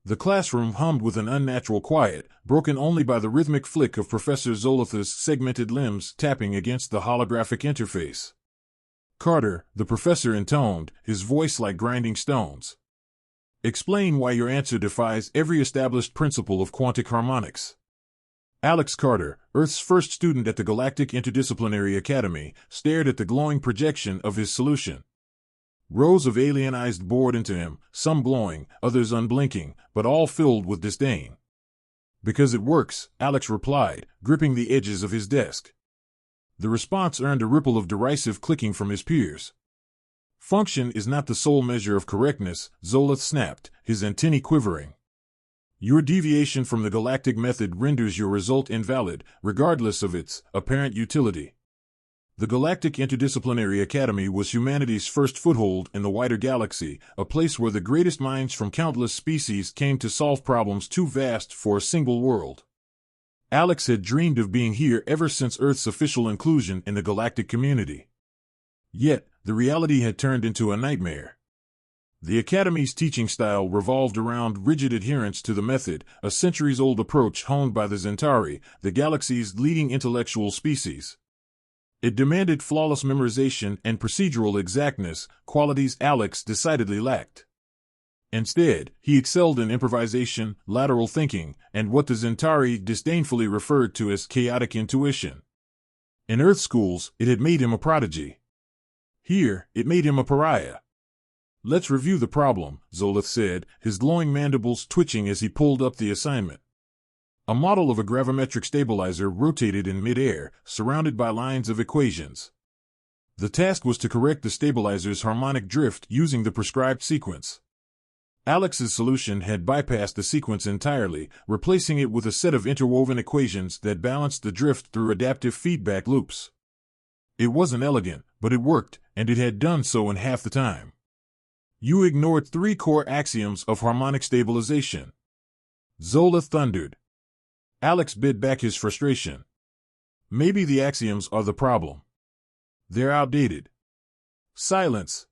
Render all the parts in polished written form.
The classroom hummed with an unnatural quiet, broken only by the rhythmic flick of Professor Zolith's segmented limbs tapping against the holographic interface. "Carter," the professor intoned, his voice like grinding stones. "Explain why your answer defies every established principle of quantic harmonics." Alex Carter, Earth's first student at the Galactic Interdisciplinary Academy, stared at the glowing projection of his solution. Rows of alien eyes bored into him, some glowing, others unblinking, but all filled with disdain. "Because it works," Alex replied, gripping the edges of his desk. The response earned a ripple of derisive clicking from his peers. "Function is not the sole measure of correctness," Zolith snapped, his antennae quivering. "Your deviation from the galactic method renders your result invalid, regardless of its apparent utility." The Galactic Interdisciplinary Academy was humanity's first foothold in the wider galaxy, a place where the greatest minds from countless species came to solve problems too vast for a single world. Alex had dreamed of being here ever since Earth's official inclusion in the galactic community. Yet, the reality had turned into a nightmare. The Academy's teaching style revolved around rigid adherence to the method, a centuries-old approach honed by the Zentari, the galaxy's leading intellectual species. It demanded flawless memorization and procedural exactness, qualities Alex decidedly lacked. Instead, he excelled in improvisation, lateral thinking, and what the Zentari disdainfully referred to as chaotic intuition. In Earth schools, it had made him a prodigy. Here, it made him a pariah. "Let's review the problem," Zolith said, his glowing mandibles twitching as he pulled up the assignment. A model of a gravimetric stabilizer rotated in midair, surrounded by lines of equations. The task was to correct the stabilizer's harmonic drift using the prescribed sequence. Alex's solution had bypassed the sequence entirely, replacing it with a set of interwoven equations that balanced the drift through adaptive feedback loops. It wasn't elegant, but it worked, and it had done so in half the time. "You ignored 3 core axioms of harmonic stabilization," Zolith thundered. Alex bid back his frustration. "Maybe the axioms are the problem. They're outdated." "Silence!"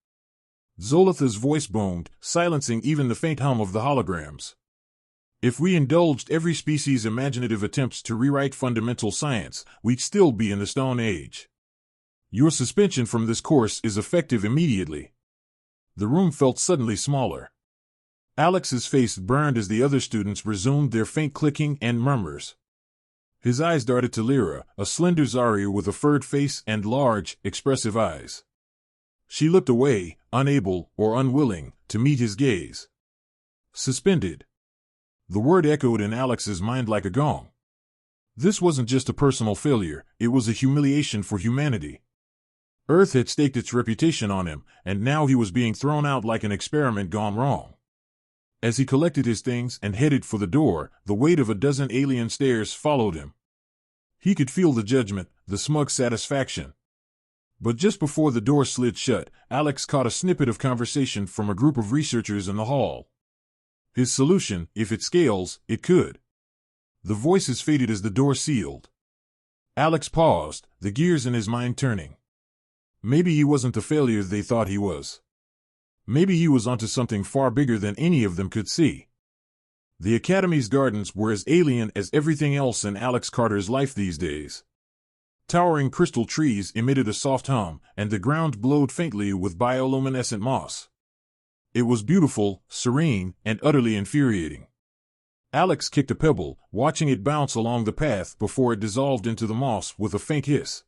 Zolith's voice boomed, silencing even the faint hum of the holograms. "If we indulged every species' imaginative attempts to rewrite fundamental science, we'd still be in the Stone Age. Your suspension from this course is effective immediately." The room felt suddenly smaller. Alex's face burned as the other students resumed their faint clicking and murmurs. His eyes darted to Lyra, a slender Zarya with a furred face and large, expressive eyes. She looked away, unable, or unwilling, to meet his gaze. Suspended. The word echoed in Alex's mind like a gong. This wasn't just a personal failure, it was a humiliation for humanity. Earth had staked its reputation on him, and now he was being thrown out like an experiment gone wrong. As he collected his things and headed for the door, the weight of a dozen alien stares followed him. He could feel the judgment, the smug satisfaction. But just before the door slid shut, Alex caught a snippet of conversation from a group of researchers in the hall. His solution, if it scales, it could. The voices faded as the door sealed. Alex paused, the gears in his mind turning. Maybe he wasn't the failure they thought he was. Maybe he was onto something far bigger than any of them could see. The Academy's gardens were as alien as everything else in Alex Carter's life these days. Towering crystal trees emitted a soft hum, and the ground glowed faintly with bioluminescent moss. It was beautiful, serene, and utterly infuriating. Alex kicked a pebble, watching it bounce along the path before it dissolved into the moss with a faint hiss.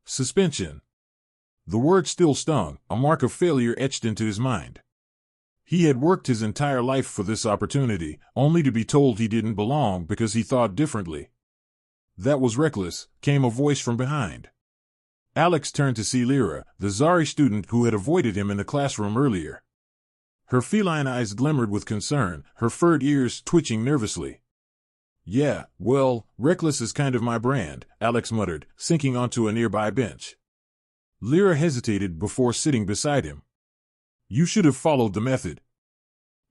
Suspension. The word still stung, a mark of failure etched into his mind. He had worked his entire life for this opportunity, only to be told he didn't belong because he thought differently. "That was reckless," came a voice from behind. Alex turned to see Lyra, the Zari student who had avoided him in the classroom earlier. Her feline eyes glimmered with concern, her furred ears twitching nervously. "Yeah, well, reckless is kind of my brand," Alex muttered, sinking onto a nearby bench. Lyra hesitated before sitting beside him. "You should have followed the method.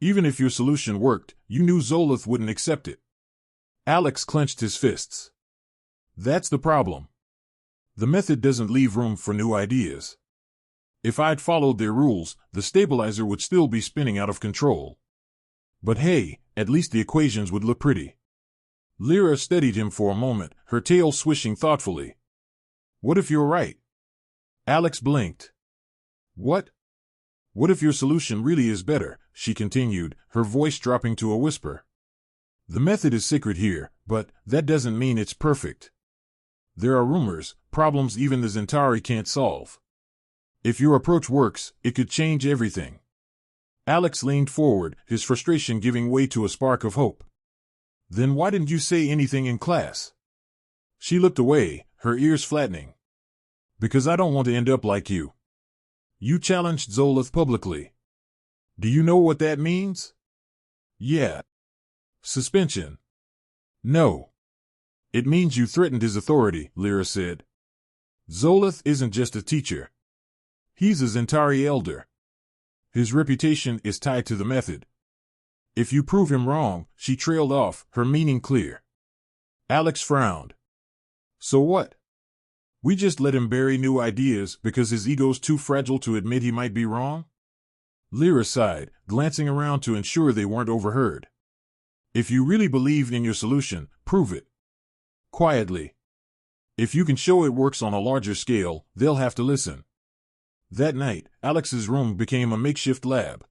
Even if your solution worked, you knew Zolith wouldn't accept it." Alex clenched his fists. "That's the problem. The method doesn't leave room for new ideas. If I'd followed their rules, the stabilizer would still be spinning out of control. But hey, at least the equations would look pretty. Lyra studied him for a moment, her tail swishing thoughtfully. What if you're right? Alex blinked. What? What if your solution really is better? She continued, her voice dropping to a whisper. The method is secret here, but that doesn't mean it's perfect. There are rumors, problems even the Zentari can't solve. If your approach works, it could change everything. Alex leaned forward, his frustration giving way to a spark of hope. Then why didn't you say anything in class? She looked away, her ears flattening. Because I don't want to end up like you. You challenged Zolith publicly. Do you know what that means? Yeah. Suspension. No. It means you threatened his authority, Lyra said. Zolith isn't just a teacher. He's a Zentari elder. His reputation is tied to the method. If you prove him wrong, she trailed off, her meaning clear. Alex frowned. So what? We just let him bury new ideas because his ego's too fragile to admit he might be wrong? Lyra sighed, glancing around to ensure they weren't overheard. If you really believe in your solution, prove it. Quietly. If you can show it works on a larger scale, they'll have to listen. That night, Alex's room became a makeshift lab.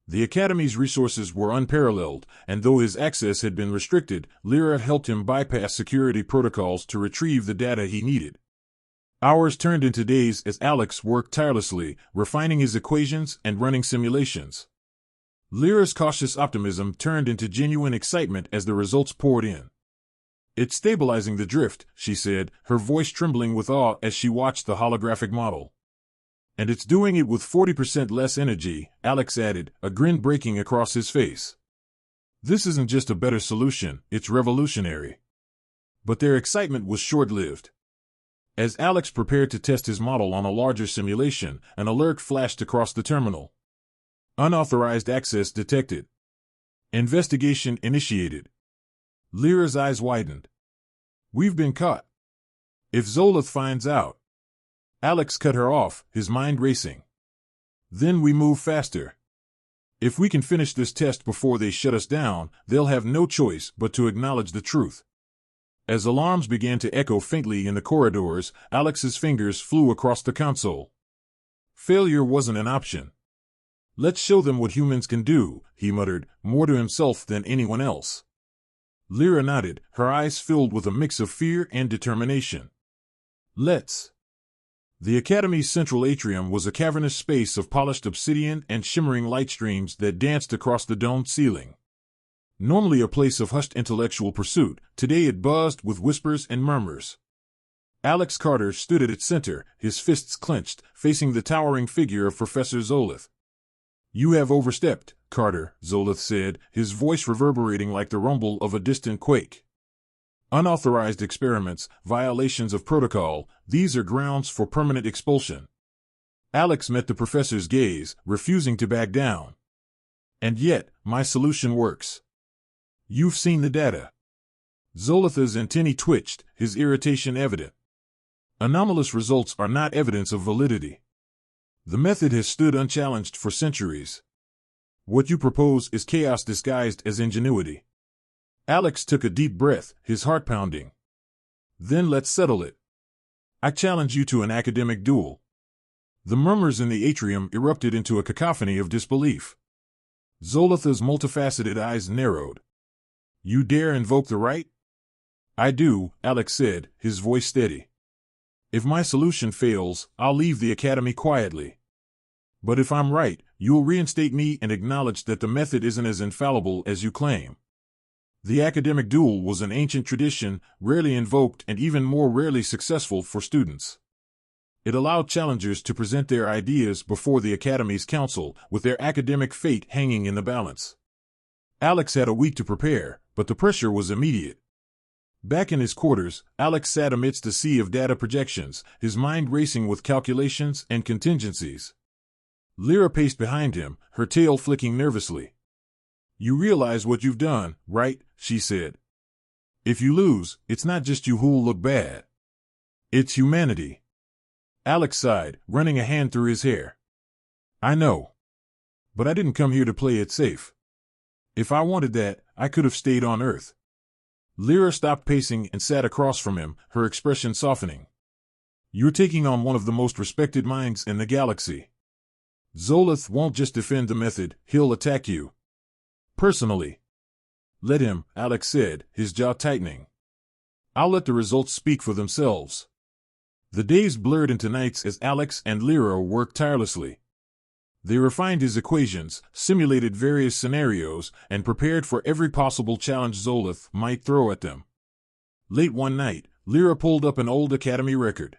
The Academy's resources were unparalleled, and though his access had been restricted, Lyra helped him bypass security protocols to retrieve the data he needed. Hours turned into days as Alex worked tirelessly, refining his equations and running simulations. Lyra's cautious optimism turned into genuine excitement as the results poured in. It's stabilizing the drift, she said, her voice trembling with awe as she watched the holographic model. And it's doing it with 40% less energy, Alex added, a grin breaking across his face. This isn't just a better solution, it's revolutionary. But their excitement was short-lived. As Alex prepared to test his model on a larger simulation, an alert flashed across the terminal. Unauthorized access detected. Investigation initiated. Lyra's eyes widened. We've been caught. If Zolith finds out. Alex cut her off, his mind racing. Then we move faster. If we can finish this test before they shut us down, they'll have no choice but to acknowledge the truth. As alarms began to echo faintly in the corridors, Alex's fingers flew across the console. Failure wasn't an option. Let's show them what humans can do, he muttered, more to himself than anyone else. Lyra nodded, her eyes filled with a mix of fear and determination. Let's. The Academy's central atrium was a cavernous space of polished obsidian and shimmering light streams that danced across the domed ceiling. Normally a place of hushed intellectual pursuit, today it buzzed with whispers and murmurs. Alex Carter stood at its center, his fists clenched, facing the towering figure of Professor Zolith. You have overstepped, Carter, Zolith said, his voice reverberating like the rumble of a distant quake. Unauthorized experiments, violations of protocol, these are grounds for permanent expulsion. Alex met the professor's gaze, refusing to back down. And yet, my solution works. You've seen the data. Zolith's antennae twitched, his irritation evident. Anomalous results are not evidence of validity. The method has stood unchallenged for centuries. What you propose is chaos disguised as ingenuity. Alex took a deep breath, his heart pounding. Then let's settle it. I challenge you to an academic duel. The murmurs in the atrium erupted into a cacophony of disbelief. Zolith's multifaceted eyes narrowed. You dare invoke the right? I do, Alex said, his voice steady. If my solution fails, I'll leave the Academy quietly. But if I'm right, you'll reinstate me and acknowledge that the method isn't as infallible as you claim. The academic duel was an ancient tradition, rarely invoked and even more rarely successful for students. It allowed challengers to present their ideas before the Academy's council, with their academic fate hanging in the balance. Alex had a week to prepare, but the pressure was immediate. Back in his quarters, Alex sat amidst a sea of data projections, his mind racing with calculations and contingencies. Lyra paced behind him, her tail flicking nervously. You realize what you've done, right? She said. If you lose, it's not just you who'll look bad. It's humanity. Alex sighed, running a hand through his hair. I know. But I didn't come here to play it safe. If I wanted that, I could have stayed on Earth. Lyra stopped pacing and sat across from him, her expression softening. You're taking on one of the most respected minds in the galaxy. Zolith won't just defend the method, he'll attack you. Personally. Let him, Alex said, his jaw tightening. I'll let the results speak for themselves. The days blurred into nights as Alex and Lyra worked tirelessly. They refined his equations, simulated various scenarios, and prepared for every possible challenge Zolith might throw at them. Late one night, Lyra pulled up an old Academy record.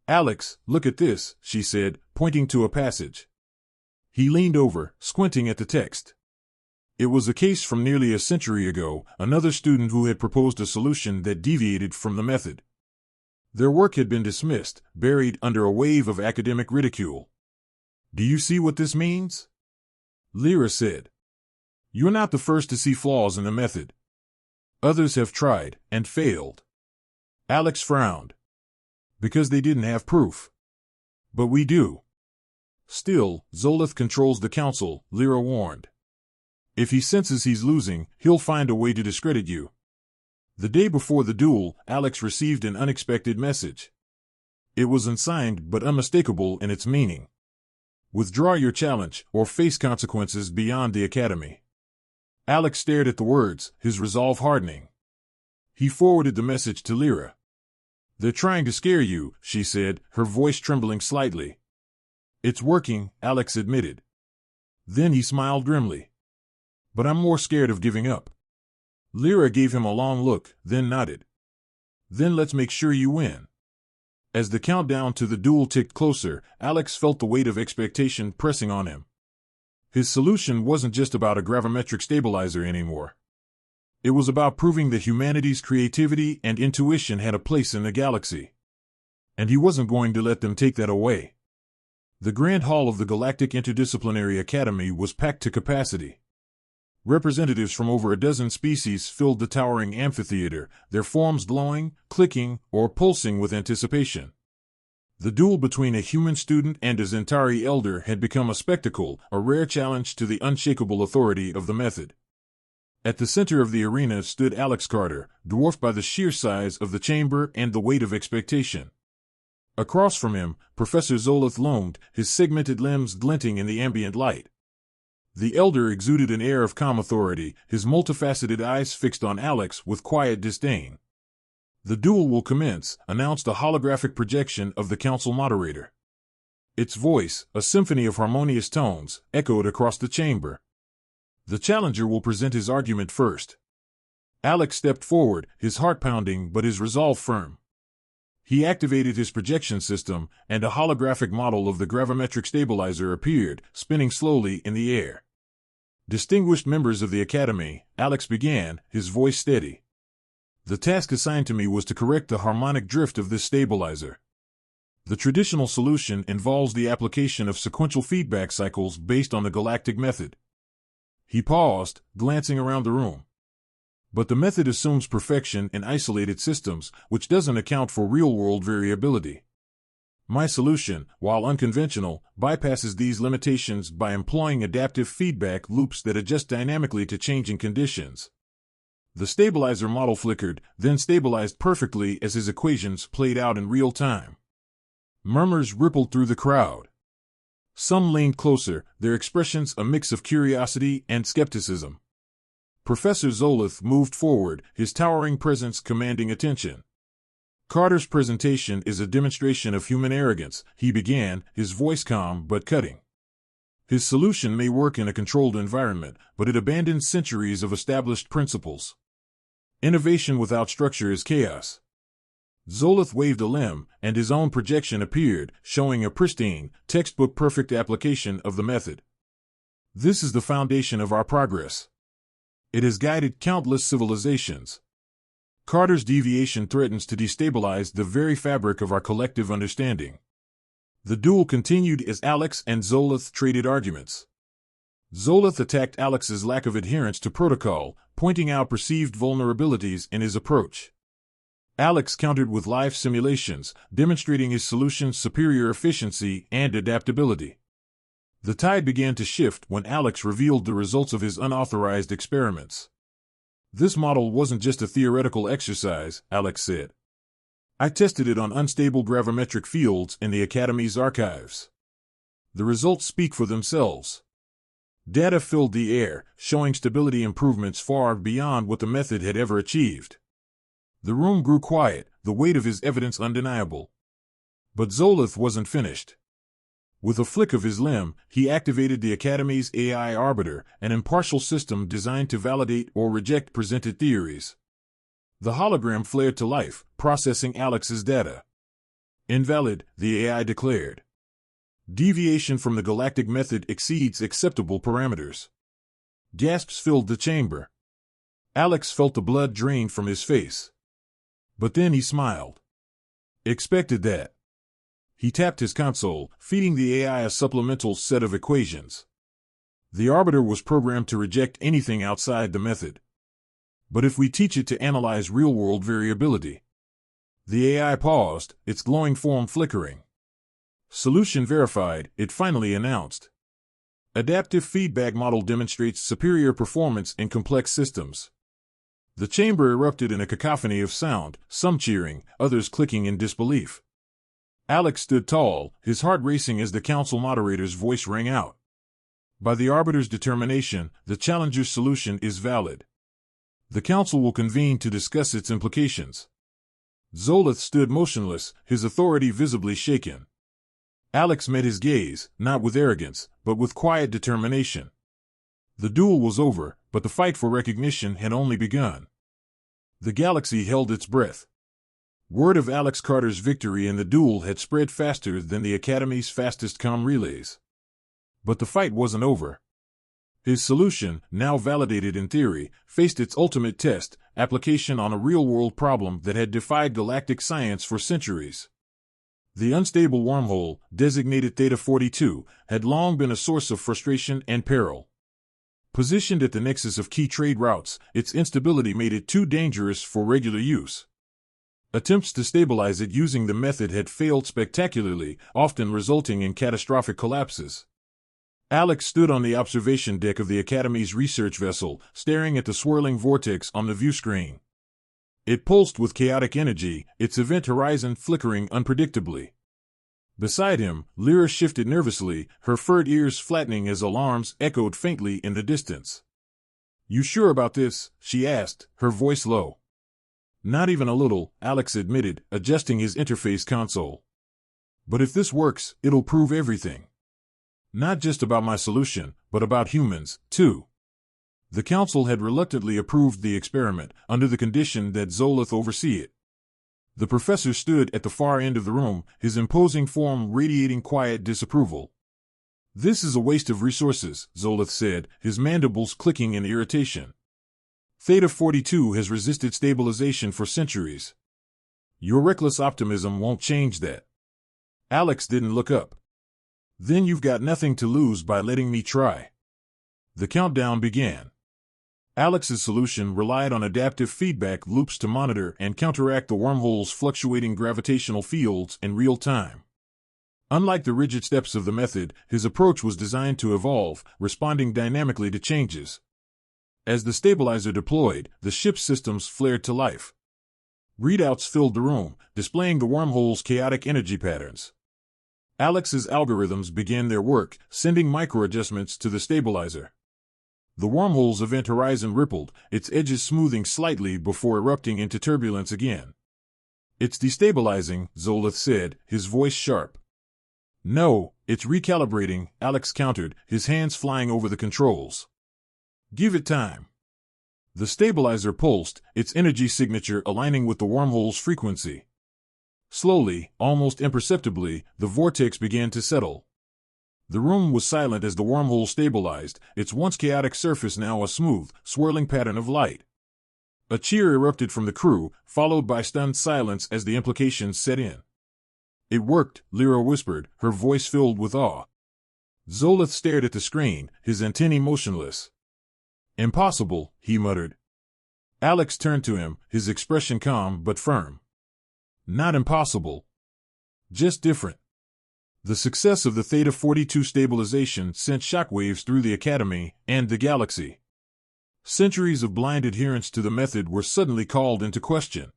Alex, look at this, she said, pointing to a passage. He leaned over, squinting at the text. It was a case from nearly a century ago, another student who had proposed a solution that deviated from the method. Their work had been dismissed, buried under a wave of academic ridicule. Do you see what this means? Lyra said. You're not the first to see flaws in the method. Others have tried, and failed. Alex frowned. Because they didn't have proof. But we do. Still, Zolith controls the council, Lyra warned. If he senses he's losing, he'll find a way to discredit you. The day before the duel, Alex received an unexpected message. It was unsigned but unmistakable in its meaning. Withdraw your challenge, or face consequences beyond the Academy. Alex stared at the words, his resolve hardening. He forwarded the message to Lyra. They're trying to scare you, she said, her voice trembling slightly. It's working, Alex admitted. Then he smiled grimly. But I'm more scared of giving up. Lyra gave him a long look, then nodded. Then let's make sure you win. As the countdown to the duel ticked closer, Alex felt the weight of expectation pressing on him. His solution wasn't just about a gravimetric stabilizer anymore. It was about proving that humanity's creativity and intuition had a place in the galaxy. And he wasn't going to let them take that away. The Grand Hall of the Galactic Interdisciplinary Academy was packed to capacity. Representatives from over a dozen species filled the towering amphitheater, their forms glowing, clicking, or pulsing with anticipation. The duel between a human student and a Zentari elder had become a spectacle, a rare challenge to the unshakable authority of the method. At the center of the arena stood Alex Carter, dwarfed by the sheer size of the chamber and the weight of expectation. Across from him, Professor Zolith loomed, his segmented limbs glinting in the ambient light. The elder exuded an air of calm authority, his multifaceted eyes fixed on Alex with quiet disdain. The duel will commence, announced a holographic projection of the council moderator. Its voice, a symphony of harmonious tones, echoed across the chamber. The challenger will present his argument first. Alex stepped forward, his heart pounding but his resolve firm. He activated his projection system, and a holographic model of the gravimetric stabilizer appeared, spinning slowly in the air. Distinguished members of the Academy, Alex began, his voice steady. The task assigned to me was to correct the harmonic drift of this stabilizer. The traditional solution involves the application of sequential feedback cycles based on the galactic method. He paused, glancing around the room. But the method assumes perfection in isolated systems, which doesn't account for real-world variability. My solution, while unconventional, bypasses these limitations by employing adaptive feedback loops that adjust dynamically to changing conditions. The stabilizer model flickered, then stabilized perfectly as his equations played out in real time. Murmurs rippled through the crowd. Some leaned closer, their expressions a mix of curiosity and skepticism. Professor Zolith moved forward, his towering presence commanding attention. Carter's presentation is a demonstration of human arrogance, he began, his voice calm but cutting. His solution may work in a controlled environment, but it abandons centuries of established principles. Innovation without structure is chaos. Zolith waved a limb, and his own projection appeared, showing a pristine, textbook-perfect application of the method. This is the foundation of our progress. It has guided countless civilizations. Carter's deviation threatens to destabilize the very fabric of our collective understanding. The duel continued as Alex and Zolith traded arguments. Zolith attacked Alex's lack of adherence to protocol, pointing out perceived vulnerabilities in his approach. Alex countered with live simulations, demonstrating his solution's superior efficiency and adaptability. The tide began to shift when Alex revealed the results of his unauthorized experiments. This model wasn't just a theoretical exercise, Alex said. I tested it on unstable gravimetric fields in the Academy's archives. The results speak for themselves. Data filled the air, showing stability improvements far beyond what the method had ever achieved. The room grew quiet, the weight of his evidence undeniable. But Zolith wasn't finished. With a flick of his limb, he activated the Academy's AI Arbiter, an impartial system designed to validate or reject presented theories. The hologram flared to life, processing Alex's data. Invalid, the AI declared. Deviation from the galactic method exceeds acceptable parameters. Gasps filled the chamber. Alex felt the blood drain from his face. But then he smiled. Expected that. He tapped his console, feeding the AI a supplemental set of equations. The Arbiter was programmed to reject anything outside the method. But if we teach it to analyze real-world variability. The AI paused, its glowing form flickering. Solution verified, it finally announced. Adaptive feedback model demonstrates superior performance in complex systems. The chamber erupted in a cacophony of sound, some cheering, others clicking in disbelief. Alex stood tall, his heart racing as the council moderator's voice rang out. By the Arbiter's determination, the challenger's solution is valid. The council will convene to discuss its implications. Zolith stood motionless, his authority visibly shaken. Alex met his gaze, not with arrogance, but with quiet determination. The duel was over, but the fight for recognition had only begun. The galaxy held its breath. Word of Alex Carter's victory in the duel had spread faster than the Academy's fastest comm relays. But the fight wasn't over. His solution, now validated in theory, faced its ultimate test, application on a real-world problem that had defied galactic science for centuries. The unstable wormhole, designated Theta 42, had long been a source of frustration and peril. Positioned at the nexus of key trade routes, its instability made it too dangerous for regular use. Attempts to stabilize it using the method had failed spectacularly, often resulting in catastrophic collapses. Alex stood on the observation deck of the Academy's research vessel, staring at the swirling vortex on the viewscreen. It pulsed with chaotic energy, its event horizon flickering unpredictably. Beside him, Lyra shifted nervously, her furred ears flattening as alarms echoed faintly in the distance. "You sure about this?" she asked, her voice low. "Not even a little," Alex admitted, adjusting his interface console. "But if this works, it'll prove everything. Not just about my solution, but about humans, too." The council had reluctantly approved the experiment, under the condition that Zolith oversee it. The professor stood at the far end of the room, his imposing form radiating quiet disapproval. "This is a waste of resources," Zolith said, his mandibles clicking in irritation. "Theta 42 has resisted stabilization for centuries. Your reckless optimism won't change that." Alex didn't look up. "Then you've got nothing to lose by letting me try." The countdown began. Alex's solution relied on adaptive feedback loops to monitor and counteract the wormhole's fluctuating gravitational fields in real time. Unlike the rigid steps of the method, his approach was designed to evolve, responding dynamically to changes. As the stabilizer deployed, the ship's systems flared to life. Readouts filled the room, displaying the wormhole's chaotic energy patterns. Alex's algorithms began their work, sending micro-adjustments to the stabilizer. The wormhole's event horizon rippled, its edges smoothing slightly before erupting into turbulence again. "It's destabilizing," Zolith said, his voice sharp. "No, it's recalibrating," Alex countered, his hands flying over the controls. "Give it time." The stabilizer pulsed, its energy signature aligning with the wormhole's frequency. Slowly, almost imperceptibly, the vortex began to settle. The room was silent as the wormhole stabilized, its once chaotic surface now a smooth, swirling pattern of light. A cheer erupted from the crew, followed by stunned silence as the implications set in. "It worked," Lyra whispered, her voice filled with awe. Zolith stared at the screen, his antennae motionless. "Impossible," he muttered. Alex turned to him, his expression calm but firm. "Not impossible. Just different." The success of the Theta-42 stabilization sent shockwaves through the Academy and the galaxy. Centuries of blind adherence to the method were suddenly called into question.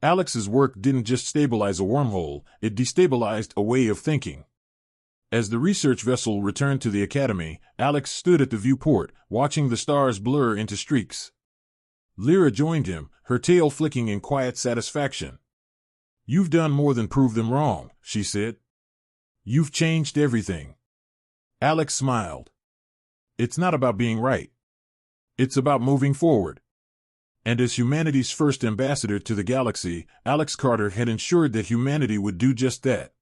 Alex's work didn't just stabilize a wormhole, it destabilized a way of thinking. As the research vessel returned to the Academy, Alex stood at the viewport, watching the stars blur into streaks. Lyra joined him, her tail flicking in quiet satisfaction. "You've done more than prove them wrong," she said. "You've changed everything." Alex smiled. "It's not about being right. It's about moving forward." And as humanity's first ambassador to the galaxy, Alex Carter had ensured that humanity would do just that.